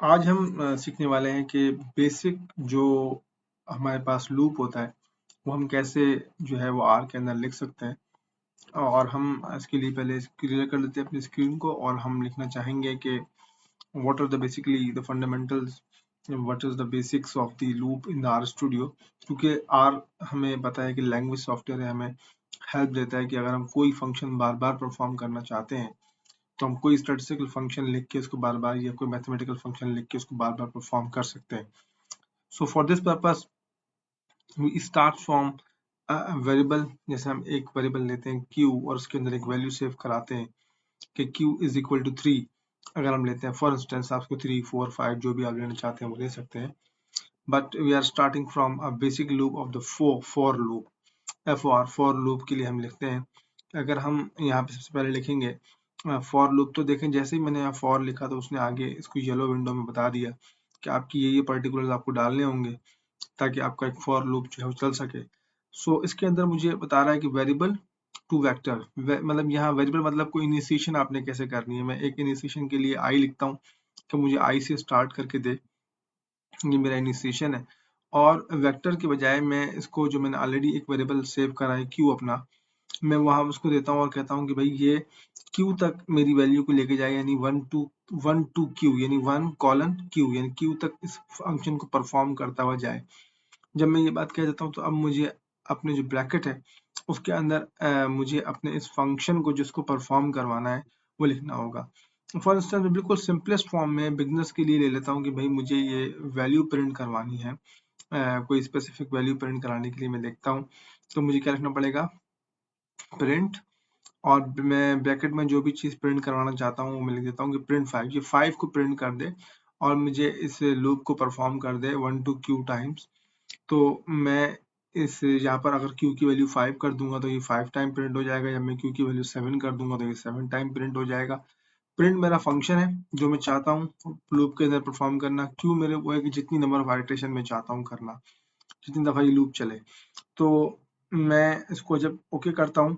आज हम सीखने वाले हैं कि बेसिक जो हमारे पास लूप होता है वो हम कैसे जो है वो आर के अंदर लिख सकते हैं। और हम इसके लिए पहले क्लियर कर लेते हैं अपनी स्क्रीन को और हम लिखना चाहेंगे कि what are the basically the fundamentals, what is the basics of the loop in the R studio. क्योंकि आर हमें पता है कि लैंग्वेज सॉफ्टवेयर है, हमें हेल्प देता है कि अगर हम कोई फंक्शन बार बार परफॉर्म करना चाहते हैं तो हम कोई स्टैटिस्टिकल फंक्शन लिख के उसको बार बार या कोई मैथमेटिकल फंक्शन लिख के उसको बार बार परफॉर्म कर सकते हैं। So for this purpose we start from variable. जैसे हम एक वेरिएबल लेते हैं q और उसके अंदर एक वैल्यू सेव कराते हैं कि q इज इक्वल टू 3। अगर हम लेते हैं फॉर इंस्टेंस आपको 3, 4, 5 जो भी आप लेना चाहते हैं वो ले सकते हैं, but we are starting from a basic loop of the for loop. For loop के लिए हम लिखते हैं, अगर हम यहाँ पे सबसे पहले लिखेंगे फॉर लूप, तो देखें जैसे ही मैंने यहाँ फॉर लिखा तो उसने आगे इसको येलो विंडो में बता दिया कि आपकी ये पर्टिकुलर्स आपको डालने होंगे ताकि आपका एक फॉर लूप जो है वो चल सके। सो इसके अंदर मुझे बता रहा है कि वेरिएबल टू वेक्टर, मतलब यहाँ वेरिएबल मतलब कोई इनिशिएशन आपने कैसे करनी है। मैं एक इनिशिएशन के लिए आई लिखता हूँ कि मुझे आई से स्टार्ट करके दे, ये मेरा इनिशिएशन है। और वेक्टर के बजाय मैं इसको जो मैंने ऑलरेडी एक वेरिएबल सेव करा है क्यू अपना, मैं वहां उसको देता हूँ और कहता हूँ कि भाई ये क्यू तक मेरी वैल्यू को लेके जाए, यानी 1 to क्यू, यानी 1 क्यू, यानी क्यू तक इस फंक्शन को परफॉर्म करता हुआ जाए। जब मैं ये बात कह देता हूँ तो अब मुझे अपने जो ब्रैकेट है उसके अंदर मुझे अपने इस फंक्शन को जिसको परफॉर्म करवाना है वो लिखना होगा। फॉर इंस्टेंस मैं बिल्कुल सिंपलेस्ट फॉर्म में बिगनर्स के लिए ले लेता हूँ कि भाई मुझे ये वैल्यू प्रिंट करवानी है, कोई स्पेसिफिक वैल्यू प्रिंट कराने के लिए मैं देखता हूँ। तो मुझे क्या लिखना पड़ेगा, प्रिंट, और मैं ब्रैकेट में जो भी चीज़ प्रिंट करवाना चाहता हूँ वो मैं लिख देता हूँ कि प्रिंट 5, ये 5 को प्रिंट कर दे और मुझे इस लूप को परफॉर्म कर दे 1 to q टाइम्स। तो मैं इस यहाँ पर अगर q की वैल्यू 5 कर दूंगा तो ये 5 टाइम प्रिंट हो जाएगा, जब मैं q की वैल्यू 7 कर दूंगा तो ये 7 टाइम प्रिंट हो जाएगा। प्रिंट मेरा फंक्शन है जो मैं चाहता हूँ लूप के अंदर परफॉर्म करना, q मेरे वो है कि जितनी नंबर ऑफ आइटरेशन में चाहता हूँ करना, जितनी दफा ये लूप चले। तो मैं इसको जब ओके करता हूँ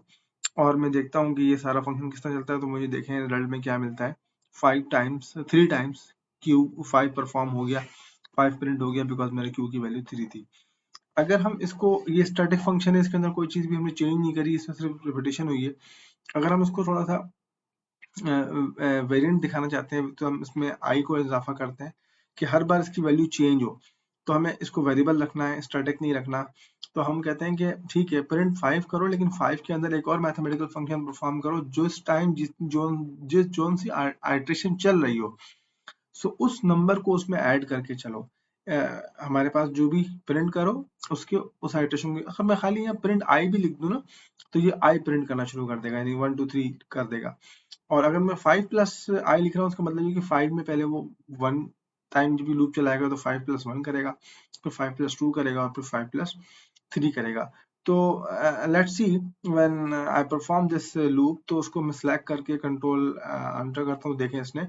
और मैं देखता हूँ कि ये सारा फंक्शन किस तरह चलता है, तो मुझे देखें रिजल्ट में क्या मिलता है। 3 टाइम्स क्यू 5 परफॉर्म हो गया, 5 प्रिंट हो गया बिकॉज मेरे क्यू की वैल्यू 3 थी। अगर हम इसको, ये स्टैटिक फंक्शन है, इसके अंदर कोई चीज भी हमने चेंज नहीं करी, इसमें सिर्फ रिपीटेशन हुई है। अगर हम इसको थोड़ा सा वेरिएंट दिखाना चाहते हैं तो हम इसमें आई को इजाफा करते हैं कि हर बार इसकी वैल्यू चेंज हो। तो हमें इसको वेरिएबल रखना है, स्टैटिक नहीं रखना। तो हम कहते हैं कि ठीक है प्रिंट 5 करो, लेकिन 5 के अंदर एक और मैथमेटिकल फंक्शन परफॉर्म करो जो इस टाइम जिस जोन सी आइटरेशन चल रही हो, सो उस नंबर को उसमें ऐड करके चलो। हमारे पास जो भी प्रिंट करो उसके उस आइटरेशन को, अगर मैं खाली यहाँ प्रिंट आई भी लिख दूं ना तो ये आई प्रिंट करना शुरू कर देगा, यानी 1 2 3 कर देगा। और अगर मैं 5 प्लस आई लिख रहा हूँ उसका मतलब ये कि 5 में पहले वो 1 टाइम जब भी लूप चलाएगा तो 5 प्लस 1 करेगा, फिर 5 प्लस 2 करेगा और फिर 5 प्लस 3 करेगा। तो let's see when I perform this loop, तो उसको मैं सिलेक्ट करके कंट्रोल एंटर करता हूँ। देखें इसने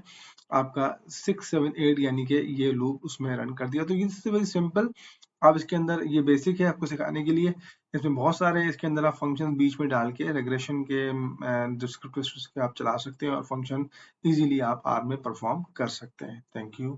आपका 6 7 8 यानी कि ये लूप उसमें रन कर दिया। तो ये वेरी सिंपल। आप इसके अंदर, ये बेसिक है आपको सिखाने के लिए, इसमें बहुत सारे इसके अंदर आप फंक्शन बीच में डाल के रेग्रेशन के डिस्क्रिप्टर्स के आप चला सकते हैं और फंक्शन इजीली आप आर में परफॉर्म कर सकते हैं। Thank you.